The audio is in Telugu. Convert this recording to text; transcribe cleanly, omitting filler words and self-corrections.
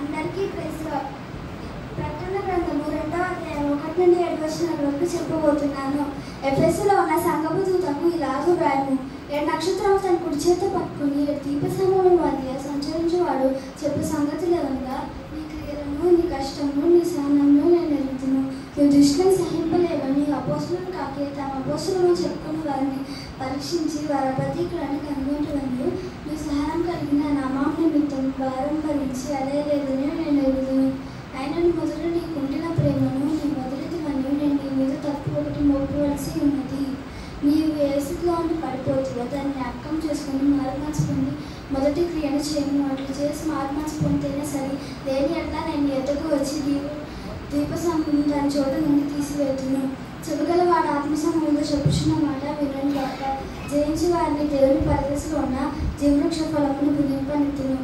అందరికీ ప్రైజ్ లార్డ్. ప్రకటన గ్రంథము 2వ అధ్యాయం 1 నుండి 7 వచనాల వరకు చెప్పబోతున్నాను. ఎఫెసులో ఉన్న సంఘపు దూతకు ఇలాగూ వ్రాయుము. 7 నక్షత్రాలు తన కుడి చేత పట్టుకుని 7 దీపస్తంభముల మధ్య సంచరించేవాడు చెప్పు సంగతులేవనగా, నీ క్రియలను, నీ కష్టమును, నీ సహనమును నేను ఎరుగుదును. నువ్వు దుష్టులను సహింపలేవని అపోస్తులను కాకి తమ అపోస్తులను చెప్పుకుని వారిని పరీక్షించి వారి అబద్ధికులను కనుగొంటువని నువ్వు సహనం కలిగిన నామం నిమిత్తం భారం భరించి అలేలేదని నేను ఎరుగుదును. ఆయనను మొదట నీకుండిన ప్రేమను నీ మొదటివని నేను నీ మీద తప్పు ఒకటి మోపవలసి ఉన్నది. నీవు ఏ స్థితిలో ఉండి పడిపోతుందో దాన్ని జ్ఞాపకం చేసుకుని మారుమనసు పొంది మొదటి క్రియను చేయను. అట్లు చేసి మారుమనసు పొందితేనే సరే. దేని ఎట్లా నేను ఎద్దకు వచ్చి దీపస్తంభం దాని చోట నుండి తీసివేతును. చెబుగల వాడు ఆత్మసమయంలో చెప్పుచున్న మాట వినని గాక. జయించి వారిని దేవుని పరదేశంలో ఉన్న జీవవృక్ష ఫలమును భుజింపనిత్తును.